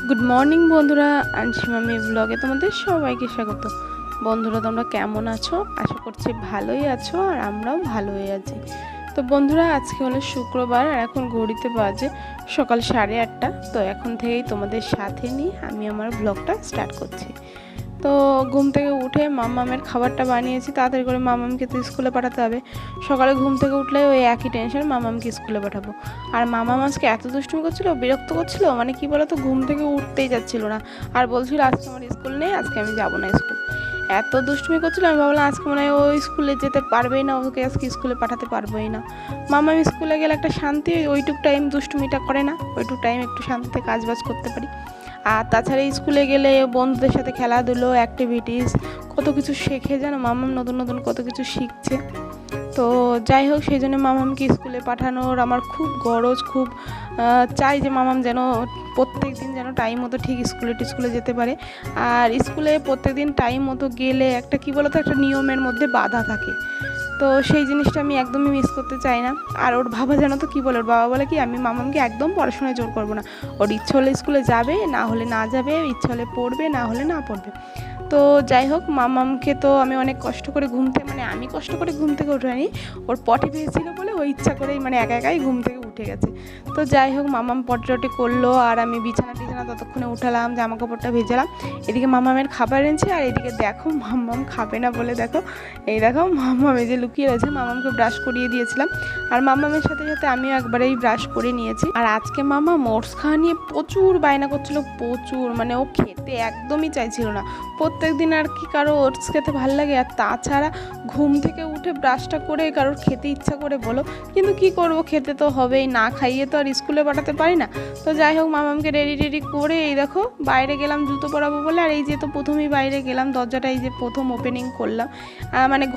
Good morning বন্ধুরা, আনসিমামি ব্লগে তোমাদের সবাইকে স্বাগত। বন্ধুরা, তোমরা কেমন আছো? আশা করছি ভালোই আছো, আর আমরাও ভালোই আছি। তো বন্ধুরা, আজকে হলো শুক্রবার, আর এখন ঘড়িতে বাজে সকাল 8:30। তো এখন থেকেই তোমাদের সাথে নিয়ে আমি আমার ব্লগটা স্টার্ট করছি। তো ঘুম থেকে উঠে মাম্মামের খাবারটা বানিয়েছি, তাড়াতাড়ি করে মাম্মামকে তো স্কুলে পাঠাতে হবে। সকালে ঘুম থেকে উঠলে ওই একই টেনশন, মাম্মামকে স্কুলে পাঠাবো। আর মাম্মাম আজকে এত দুষ্টুমি করছিল, বিরক্ত করছিল, মানে কি বলতো, ঘুম থেকে উঠতেই যাচ্ছিল না। আর বলছিল আজকে আমার স্কুল নেই, আজকে আমি যাবো না স্কুল। এত দুষ্টুমি করছিল, আমি ভাবলাম আজকে মনে হয় ও স্কুলে যেতে পারবেই না, ওকে আজকে স্কুলে পাঠাতে পারবোই না। মাম্মাম স্কুলে গেলে একটা শান্তি, ওইটুক টাইম দুষ্টুমিটা করে না, ওইটুক টাইম একটু শান্তিতে কাজবাজ করতে পারি। আর তাছাড়া স্কুলে গেলে বন্ধুদের সাথে খেলাধুলো, অ্যাক্টিভিটিস, কত কিছু শেখে, জানো মামাম নতুন নতুন কত কিছু শিখছে। তো যাই হোক, সেই জন্য মামামকে স্কুলে পাঠানোর আমার খুব গরজ, খুব চাই যে মামাম যেন প্রত্যেক দিন যেন টাইম মতো ঠিক স্কুলে যেতে পারে। আর স্কুলে প্রত্যেক দিন টাইম মতো গেলে একটা কী বলতো, একটা নিয়মের মধ্যে বাধা থাকে। তো সেই জিনিসটা আমি একদমই মিস করতে চাই না। আর ওর বাবা জানো তো কী বলে, ওর বাবা বলে কি, আমি মামামকে একদম পড়াশোনায় জোর করবো না, ওর ইচ্ছা হলে স্কুলে যাবে, না হলে না যাবে, ইচ্ছা হলে পড়বে, না হলে না পড়বে। তো যাই হোক, মামামকে তো আমি অনেক কষ্ট করে আমি কষ্ট করে ঘুম থেকে উঠাইনি, ওর পটি পেয়েছিল বলে ও ইচ্ছা করেই একা একাই ঘুম থেকে উঠে গেছে। তো যাই হোক, মামাম পটি করলো, আর আমি বিছানা ততক্ষণে উঠালাম, জামা কাপড়টা ভেজালাম। এদিকে মামামের খাবার এনেছি, আর এদিকে দেখো মাম্মাম খাবে না বলে দেখো, এই দেখো মাম্মাম এই যে লুকিয়ে রয়েছে। মামামকে ব্রাশ করিয়ে দিয়েছিলাম, আর মাম্মামের সাথে সাথে আমিও একবারেই ব্রাশ করে নিয়েছি। আর আজকে মামাম ওটস খাওয়া নিয়ে প্রচুর বায়না করছিল, প্রচুর, ও খেতে একদমই চাইছিল না। প্রত্যেক দিন আর কি কারো ওটস খেতে ভালো লাগে? আর তাছাড়া ঘুম থেকে উঠে ব্রাশটা করে কারোর খেতে ইচ্ছা করে বলো? কিন্তু কি করব, খেতে তো হবেই, না খাইয়ে তো আর স্কুলে পাঠাতে পারি না। তো যাই হোক, মামামকে রেডি করে এই দেখো বাইরে গেলাম জুতো পরাবো বলে। আর এই যে তো প্রথমেই বাইরে গেলাম, দরজাটা এই যে প্রথম ওপেনিং করলাম।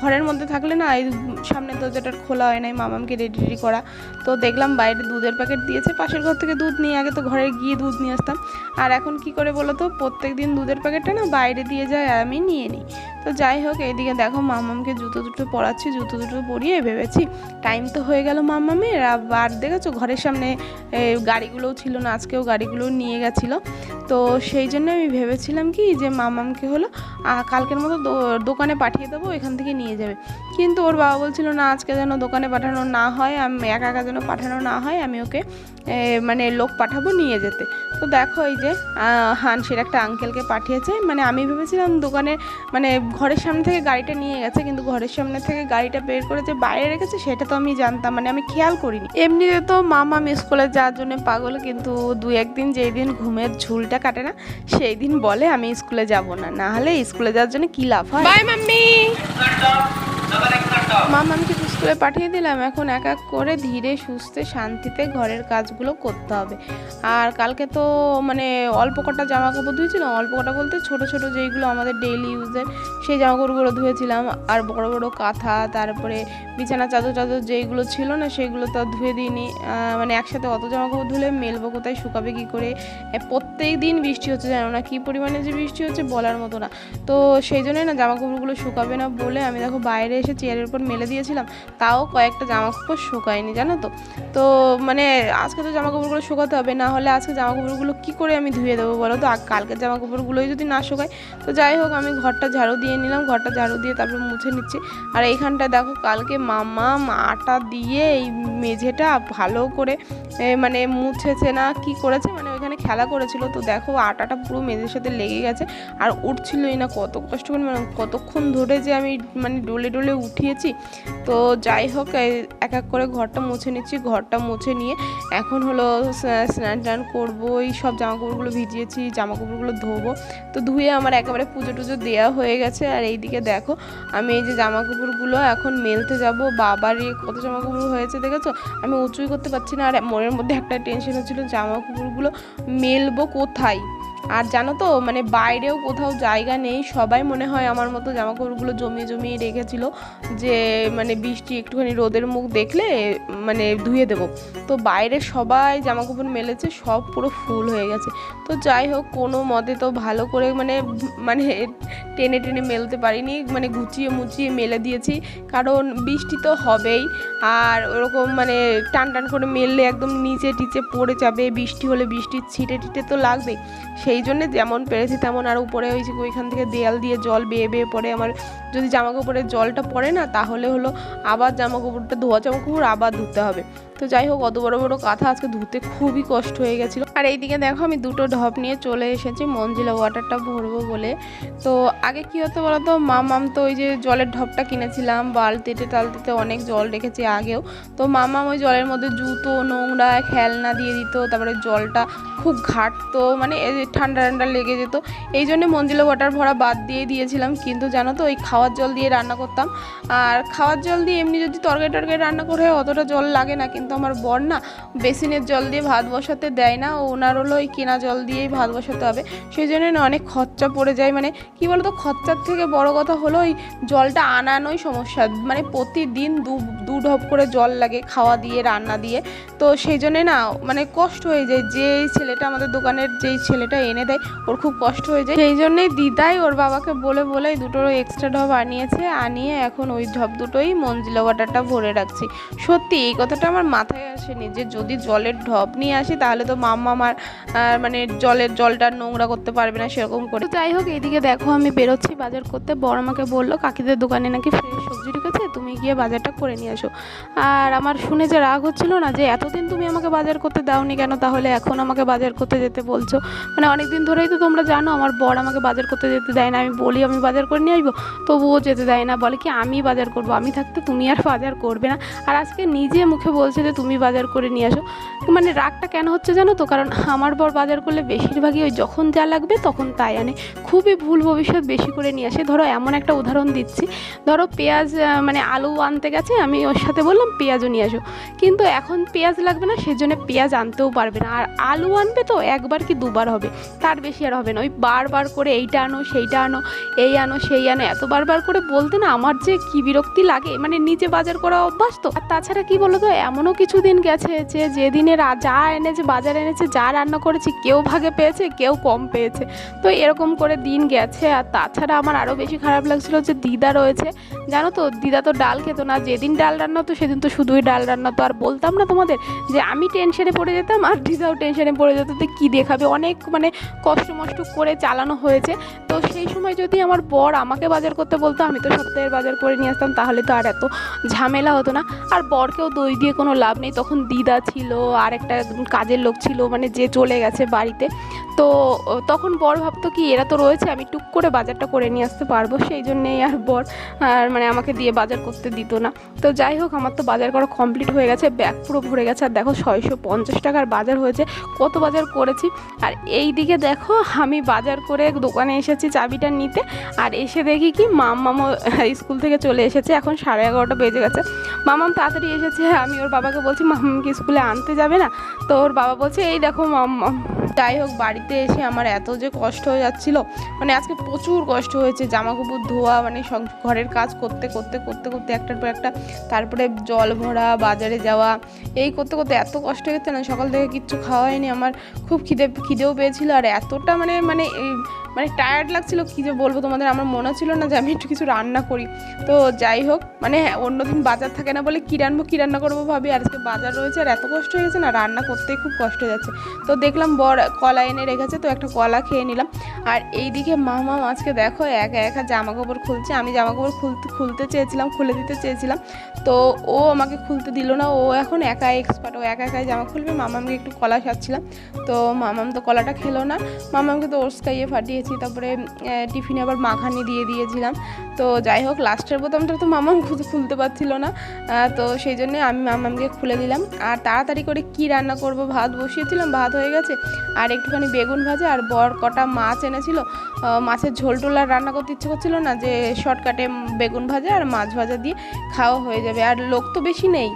ঘরের মধ্যে থাকলে না, এই সামনের দরজাটার খোলা হয় নাই, মামামকে রেডি করা। তো দেখলাম বাইরে দুধের প্যাকেট দিয়েছে, পাশের ঘর থেকে দুধ নিয়ে, আগে তো ঘরে গিয়ে দুধ নিয়ে আসতাম। আর এখন কি করে বলো তো, প্রত্যেক দিন দুধের প্যাকেটটা না বাইরে দিয়ে যায়, আর আমি নিয়ে নিই। তো যাই হোক, এইদিকে দেখো মামামকে জুতো দুটো পরাচ্ছি, জুতো দুটো পরিয়ে ভেবেছি টাইম তো হয়ে গেল মামামের। আর দেখেছো ঘরের সামনে গাড়িগুলোও ছিল না, আজকেও গাড়িগুলো নিয়ে গেছিলো। তো সেই জন্য আমি ভেবেছিলাম কি, যে মামামকে হলো কালকের মতো দোকানে পাঠিয়ে দেবো, এখান থেকে নিয়ে যাবে। কিন্তু ওর বাবা বলছিল না, আজকে যেন দোকানে পাঠানো না হয়, আমি একা একা যেন পাঠানো না হয়, আমি ওকে লোক পাঠাবো নিয়ে যেতে। তো দেখো এই যে হানসির একটা আঙ্কেলকে পাঠিয়েছে। আমি ভেবেছিলাম দোকানে ঘরের সামনে থেকে গাড়িটা নিয়ে গেছে, কিন্তু ঘরের সামনে থেকে গাড়িটা বের করে যে বাইরে রেখেছে সেটা তো আমি জানতাম, আমি খেয়াল করিনি। এমনিতে তো মামাম স্কুলে যাওয়ার জন্য পাগল, কিন্তু দু একদিন যেই দিন ঘুমের ঝুলটা কাটে না, সেই দিন বলে আমি স্কুলে যাব না, না হলে স্কুলে যাওয়ার জন্য কি লাভ হয়। Bye mummy. মামামকে স্কুলে পাঠিয়ে দিলাম, এখন এক এক করে ধীরে সুস্থে শান্তিতে ঘরের কাজগুলো করতে হবে। আর কালকে তো অল্প কটা জামা কাপড় ধুয়েছিলাম, অল্প কটা বলতে ছোট ছোট যেইগুলো আমাদের ডেইলি ইউজের, সেই জামা কাপড়গুলো ধুয়েছিলাম। আর বড় বড় কাঁথা, তারপরে বিছানা চাদর যেইগুলো ছিল না, সেইগুলো তো ধুয়ে দিইনি। একসাথে অত জামা কাপড় ধুলে মেলবো কোথায়, শুকাবে কী করে? প্রত্যেক দিন বৃষ্টি হচ্ছে, জানো না কী পরিমাণে যে বৃষ্টি হচ্ছে, বলার মতো না। তো সেই জন্যই না জামা কাপড়গুলো শুকাবে না বলে আমি দেখো বাইরে এসে চেয়ারের উপর মেলে দিয়েছিলাম, তাও কয়েকটা জামা কাপড় শুকায়নি, জানো তো। তো আজকে তো জামা কাপড়গুলো শুকাতে হবে, না হলে আজকে জামা কাপড়গুলো কী করে আমি ধুয়ে দেবো বলো তো? কালকের জামা কাপড়গুলোই যদি না শুকায়। তো যাই হোক, আমি ঘরটা ঝাড়ু দিয়ে নিলাম, ঘরটা ঝাড়ু দিয়ে তারপর মুছে নিচ্ছি। আর এইখানটা দেখো কালকে মামাম আটা দিয়ে এই মেঝেটা ভালো করে মুছেছে না কি করেছে, ওইখানে খেলা করেছিল, তো দেখো আটাটা পুরো মেঝের সাথে লেগে গেছে, আর উঠছিলই না। কত কষ্ট করে কতক্ষণ ধরে যে আমি ডলে ডলে উঠিয়েছি। তো যাই হোক, এক এক করে ঘরটা মুছে নিচ্ছি। ঘরটা মুছে নিয়ে এখন হলো স্নান টান করবো। এই সব জামাকাপড়গুলো ভিজিয়েছি, জামাকাপড়গুলো ধোবো। তো ধুয়ে আমার একেবারে পুজো টুজো দেওয়া হয়ে গেছে। আর এইদিকে দেখো আমি এই যে জামাকাপড়গুলো এখন মেলতে যাব। বাবারে কত জামাকাপড় হয়েছে দেখেছো, আমি উঁচুই করতে পারছি না। আর মনের মধ্যে একটা টেনশন হচ্ছিলো, জামাকাপড়গুলো মেলবো কোথায়। আর জানো তো মানে বাইরেও কোথাও জায়গা নেই, সবাই মনে হয় আমার মতো জামাকাপড়গুলো জমিয়ে জমিয়ে রেখেছিল যে মানে বৃষ্টি একটুখানি রোদের মুখ দেখলে মানে ধুয়ে দেবো। তো বাইরে সবাই জামাকাপড় মেলেছে, সব পুরো ফুল হয়ে গেছে। তো যাই হোক কোনো মতে তো ভালো করে মানে মানে টেনে টেনে মেলতে পারিনি, মানে গুছিয়ে মুছিয়ে মেলে দিয়েছি, কারণ বৃষ্টি তো হবেই। আর ওরকম মানে টান টান করে মেললে একদম নিচে টিচে পড়ে যাবে, বৃষ্টি হলে বৃষ্টির ছিটে টিটে তো লাগবে। সেই জন্যে যেমন পেরেছি তেমন। আর উপরে ওইখান থেকে দেয়াল দিয়ে জল বেয়ে বেয়ে পড়ে, আমার যদি জামাকাপড়ের জলটা পড়ে না তাহলে হলো আবার জামাকাপড়টা ধোয়া জামাকাপড় আবার ধুতে হবে। তো যাই হোক অত বড় বড় কাঁথা আজকে ধুতে খুবই কষ্ট হয়ে গেছিলো। আর এইদিকে দেখো আমি দুটো ঢপ নিয়ে চলে এসেছি মঞ্জিলা ওয়াটারটা ভরবো বলে। তো আগে কি হতো বলতো, মামাম তো ওই যে জলের ঢপটা কিনেছিলাম বালতিতে টালতিতে অনেক জল রেখেছি আগেও, তো মামাম ওই জলের মধ্যে জুতো নোংরা খেলনা দিয়ে দিত, তারপরে জলটা খুব ঘাটতো, মানে ঠান্ডা ঠান্ডা লেগে যেত। এই জন্য মঞ্জিলা ওয়াটার ভরা বাদ দিয়ে দিয়েছিলাম। কিন্তু জানো তো ওই খাওয়ার জল দিয়ে রান্না করতাম, আর খাওয়ার জল দিয়ে এমনি যদি তরকারি টরকারি রান্না করে অতটা জল লাগে না। কিন্তু আমার বর না বেসিনের জল দিয়ে ভাত বসাতে দেয় না, ওনার হলো ওই কেনা জল দিয়েই ভাত বসাতে হবে। সেই জন্য না অনেক খরচা পড়ে যায়। মানে কি বলতো, খরচার থেকে বড় কথা হলো ওই জলটা আনানোই সমস্যা। মানে প্রতিদিন দু ঢপ করে জল লাগে খাওয়া দিয়ে রান্না দিয়ে। তো সেই জন্যে না মানে কষ্ট হয়ে যায়। যে ছেলেটা আমাদের দোকানের যেই ছেলেটা এনে দেয় ওর খুব কষ্ট হয়ে যায়। সেই জন্যেই দিদাই ওর বাবাকে বলে বলে দুটো এক্সট্রা ঢপ আনিয়ে এখন ওই ঢপ দুটোই মঞ্জিলা ওয়াটারটা ভরে রাখছি। সত্যি এই কথাটা আমার মাথায় আসেনি যে যদি জলের ঢপ নিয়ে আসি তাহলে তো মাম্মা আমার মানে জলটা নোংরা করতে পারবে না সেরকম করে। যাই হোক এইদিকে দেখো আমি বেরোচ্ছি বাজার করতে। বড় আমাকে বললো কাকিদের দোকানে নাকি ফ্রেশ সবজি ঢুকেছে, তুমি গিয়ে বাজারটা করে নিয়ে আসো। আর আমার শুনে যে রাগ হচ্ছিল না যে এতদিন তুমি আমাকে বাজার করতে দাওনি কেন, তাহলে এখন আমাকে বাজার করতে যেতে বলছো। মানে অনেক দিন ধরেই তো তোমরা জানো আমার বর আমাকে বাজার করতে যেতে দেয় না। আমি বলি আমি বাজার করে নিয়ে আসবো, তবুও যেতে দেয় না, বলে কি আমি বাজার করবো, আমি থাকতে তুমি আর বাজার করবে না। আর আজকে নিজে মুখে বলছে যে তুমি বাজার করে নিয়ে আসো। মানে রাগটা কেন হচ্ছে জানো তো, কারণ আমার বর বাজার করলে বেশিরভাগই ওই যখন যা লাগবে তখন তাই আনে, খুবই ভুল ভবিষ্যৎ বেশি করে নিয়ে আসে। ধরো এমন একটা উদাহরণ দিচ্ছি, ধরো পেঁয়াজ মানে আলু আনতে গেছে, আমি ওর সাথে বললাম পেঁয়াজও নিয়ে আসো, কিন্তু এখন পেঁয়াজ লাগবে না সেজন্য পেঁয়াজ আনতেও পারবে না। আর আলু আনবে তো একবার কি দুবার হবে, তার বেশি আর হবে না। ওই বারবার করে এইটা আনো সেইটা আনো, এই আনো সেই আনো, এত বারবার করে বলতে না আমার যে কি বিরক্তি লাগে। মানে নিজে বাজার করা অভ্যাস তো। আর তাছাড়া কি বলো তো, এমনও কিছু দিন গেছে যে যেদিনে যা এনেছে বাজার এনেছে যা রান্না করেছি কেউ ভাগে পেয়েছে কেউ কম পেয়েছে, তো এরকম করে দিন গেছে। আর তাছাড়া আমার আরও বেশি খারাপ লাগছিল যে দিদা রয়েছে, জানো তো দিদা তো ডাল খেত না, যেদিন ডাল রান্না হতো সেদিন তো শুধুই ডাল রান্না। তো আর বলতাম না তোমাদের যে আমি টেনশনে পড়ে যেতাম আর দিদাও টেনশনে পড়ে যেত যে কী দেখাবে, অনেক মানে কষ্ট মষ্ট করে চালানো হয়েছে। তো সেই সময় যদি আমার বর আমাকে বাজার করতে বলতো, আমি তো সপ্তাহের বাজার করে নিয়ে আসতাম, তাহলে তো আর এত ঝামেলা হতো না। আর বরকেও দই দিয়ে কোনো লাভ নেই, তখন দিদা ছিল আর একটা কাজের লোক ছিল মানে যে চলে গেছে বাড়িতে। তো তখন বর ভাবতো কি এরা তো রয়েছে, আমি টুক করে বাজারটা করে নিয়ে আসতে পারবো, সেই জন্যেই আর বর আর মানে আমাকে দিয়ে বাজার করতে দিত না। তো যাই হোক আমার তো বাজার করা কমপ্লিট হয়ে গেছে, ব্যাগ পুরো ভরে গেছে। আর দেখো 650 টাকার বাজার হয়েছে, কত বাজার করেছি। আর এই দিকে দেখো আমি বাজার করে দোকানে এসেছি চাবিটা নিতে, আর এসে দেখি কি মামামও স্কুল থেকে চলে এসেছে, এখন 11:30 বেজে গেছে। মামাম তাড়াতাড়ি এসেছে, আমি ওর বাবাকে বলছি মামামকে স্কুলে আনতে যাবে না, তো ওর বাবা বলছে এই দেখো মাম্মাম। যাই হোক বাড়িতে এসে আমার এত যে কষ্ট হয়ে যাচ্ছিল, মানে আজকে প্রচুর কষ্ট হয়েছে, জামা কাপড় ধোয়া মানে ঘরের কাজ করতে করতে করতে করতে একটার পর একটা, তারপরে জল ভরা বাজারে যাওয়া, এই করতে করতে এত কষ্ট হয়ে গেছে না। সকাল থেকে কিচ্ছু খাওয়া হয়নি, আমার খুব খিদেও পেয়েছিল, আর এতটা মানে মানে মানে টায়ার্ড লাগছিল কি যে বলবো তোমাদের। আমার মনে ছিল না যে আমি একটু কিছু রান্না করি। তো যাই হোক মানে অন্যদিন বাজার থাকে না বলে কী রান্না করবো ভাবি, আর আজকে বাজার রয়েছে আর এত কষ্ট হয়ে গেছে না, রান্না করতেই খুব কষ্ট হয়ে যাচ্ছে। তো দেখলাম বর কলা এনে রেখেছে, তো একটা কলা খেয়ে নিলাম। আর এইদিকে মামা আজকে দেখো একা একা জামা কাপড় খুলছে, আমি জামা কাপড় খুলতে চেয়েছিলাম, খুলে দিতে চেয়েছিলাম, তো ও আমাকে খুলতে দিল না। ও এখন একাই এক্সপার্ট, ও একাই জামা খুলবে। মামামকে একটু কলা খাচ্ছিলাম, তো মামাম তো কলাটা খেলো না, মামামকে তো ওটস খাইয়ে ফাটিয়েছি, তারপরে টিফিনে আবার মাখানি দিয়ে দিয়েছিলাম। তো যাই হোক লাস্টের বোতামটা তো মামাম খুলতে পারছিল না, তো সেই জন্যে আমি মামামকে খুলে দিলাম। আর তাড়াতাড়ি করে কি রান্না করব, ভাত বসিয়েছিলাম, ভাত হয়ে গেছে, আর একটুখানি বেগুন ভাজা, আর বর কটা মাছ এনেছিল, মাছের ঝোল টোল আর রান্না করতে ইচ্ছে করছিল না, যে শর্টকাটে বেগুন ভাজা আর মাছ ভাজা দিয়ে খাওয়া হয়ে যাবে, আর লোক তো বেশি নেই,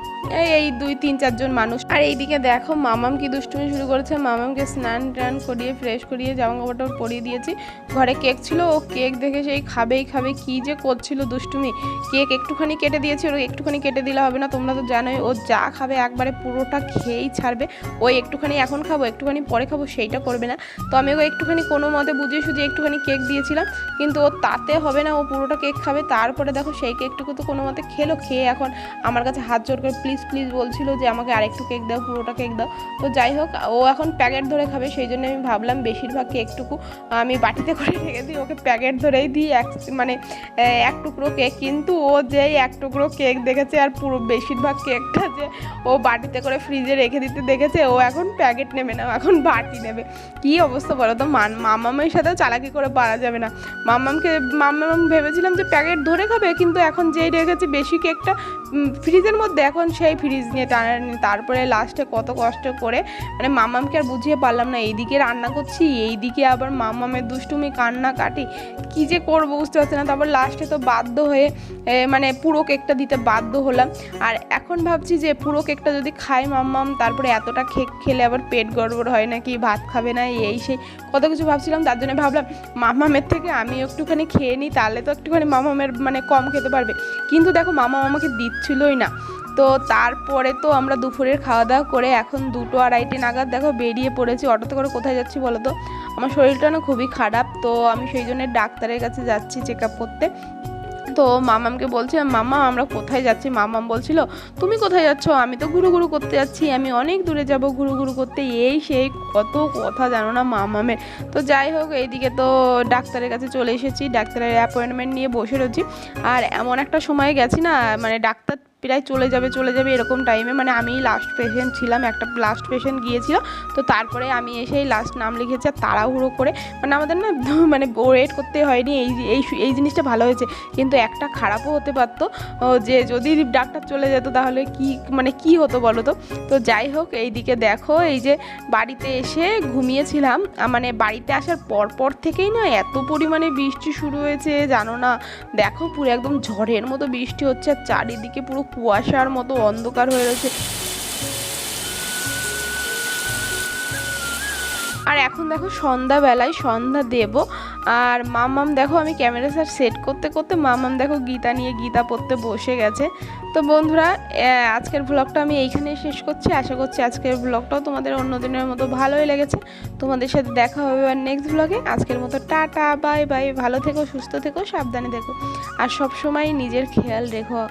এই 2-3-4 জন মানুষ। আর এইদিকে দেখো মামাম কি দুষ্টুমি শুরু করেছে। মামামকে স্নান টান করিয়ে ফ্রেশ করিয়ে জামা কাপড়টা পরিয়ে দিয়েছি। ঘরে কেক ছিল, ও কেক দেখে সেই খাবেই খাবে, কি যে করছিল দুষ্টুমি। কেক একটুখানি কেটে দিয়েছি, ওর একটুখানি কেটে দিলে হবে না, তোমরা তো জানোই ও যা খাবে একবারে পুরোটা খেয়েই ছাড়বে। ওই একটুখানি এখন খাবো একটুখানি পরে খাবো সেইটা করবে না। তো আমি ওকে একটুখানি কোনো মতে বুঝিয়ে সুঝিয়ে একটুখানি কেক দিয়েছিলাম, কিন্তু ও তাতে হবে না, ও পুরোটা কেক খাবে। তারপরে দেখো সেই কেকটুকু তো কোনো মতে খেলো, খেয়ে এখন আমার কাছে হাত জোর করে প্লিজ প্লিজ বলছিল যে আমাকে আরেকটু কেক দাও, পুরোটা কেক দাও। তো যাই হোক, ও এখন প্যাকেট ধরে খাবে, সেই জন্য আমি ভাবলাম বেশিরভাগ কেকটুকু আমি বাটিতে করে রেখে দিই, ওকে প্যাকেট ধরেই দিই মানে এক টুকরো কেক। কিন্তু ও যেই এক টুকরো কেক দেখেছে আর পুরো বেশিরভাগ কেকটা যে ও বাটিতে করে ফ্রিজে রেখে দিতে দেখেছে, ও এখন প্যাকেট নেবে না, এখন বাটি নেবে। কি অবস্থা বলো তো, মামামের সাথে চালাকি করে পারা যাবে না। মামাম ভেবেছিলাম যে প্যাকেট ধরে খাবে, কিন্তু এখন যেই রেখেছে বেশি কেকটা ফ্রিজের মধ্যে, এখন সেই ফ্রিজ নিয়ে টানাটানি। তারপরে লাস্টে কত কষ্ট করে মানে মামামকে আর বুঝিয়ে পারলাম না, এইদিকে রান্না করছি এইদিকে আবার মামামের দুষ্টুমি কান্না কাটি, কি যে করবো বুঝতে পারছি না। তারপর লাস্টে তো বাধ্য হয়ে মানে পুরো কেকটা দিতে বাধ্য হলাম। আর এখন ভাবছি যে পুরো কেকটা যদি খায় মাম্মাম, তারপরে এতটা কেক খেলে আবার পেট গড়বড় হয় নাকি, ভাত খাবে না, এই সেই কত কিছু ভাবছিলাম। তার জন্য ভাবলাম মামামের থেকে আমি একটুখানি খেয়ে নিই, তাহলে তো একটুখানি মামামের মানে কম খেতে পারবে। কিন্তু দেখো মামাম আমাকে দিচ্ছিলই না। তো তারপরে তো আমরা দুপুরের খাওয়া দাওয়া করে এখন 2-2:30 নাগাদ দেখো বেরিয়ে পড়েছি। অটোতে করে কোথায় যাচ্ছি বলো তো, আমার শরীরটা না খুবই খারাপ, তো আমি সেই জন্য ডাক্তারের কাছে যাচ্ছি চেক আপ করতে। তো মামামকে বলছি, মামা আমরা কোথায় যাচ্ছি? মামাম বলছিল তুমি কোথায় যাচ্ছ? আমি তো ঘুরু ঘুরু করতে যাচ্ছি, আমি অনেক দূরে যাব ঘুরু ঘুরু করতে, এই সেই কত কথা জানো না মামামের। তো যাই হোক, এইদিকে তো ডাক্তারের কাছে চলে এসেছি, ডাক্তারের অ্যাপয়েন্টমেন্ট নিয়ে বসে রয়েছি। আর এমন একটা সময় গেছি না, মানে ডাক্তার প্রায় চলে যাবে এরকম টাইমে, মানে আমি লাস্ট পেশেন্ট ছিলাম, একটা লাস্ট পেশেন্ট গিয়েছিল। তো তারপরে আমি এসেই লাস্ট নাম লিখেছি, আর তাড়াহুড়ো করে মানে আমাদের না মানে ওয়েট করতে হয়নি, এই জিনিসটা ভালো হয়েছে। কিন্তু একটা খারাপও হতে পারতো, যে যদি ডাক্তার চলে যেত তাহলে কি হতো বলো তো। তো যাই হোক, এইদিকে দেখো এই যে বাড়িতে এসে ঘুমিয়েছিলাম, মানে বাড়িতে আসার পর থেকেই না এত পরিমাণে বৃষ্টি শুরু হয়েছে জানো না। দেখো পুরো একদম ঝড়ের মতো বৃষ্টি হচ্ছে, আর চারিদিকে পুরো কুয়াশার মতো অন্ধকার হয়ে রয়েছে। আর এখন দেখো সন্ধ্যাবেলায় সন্ধ্যা দেব, আর মামাম দেখো আমি ক্যামেরা সেট করতে করতে মামাম দেখো গীতা নিয়ে গীতা পড়তে বসে গেছে। তো বন্ধুরা, আজকের ব্লগটা আমি এইখানে শেষ করছি। আশা করছি আজকের ব্লগটাও তোমাদের অন্য দিনের মতো ভালোই লেগেছে। তোমাদের সাথে দেখা হবে আর নেক্সট ব্লগে। আজকের মতো টাটা, বাই বাই, ভালো থেকো, সুস্থ থেকো, সাবধানে থেকো, আর সব সময় নিজের খেয়াল রেখো।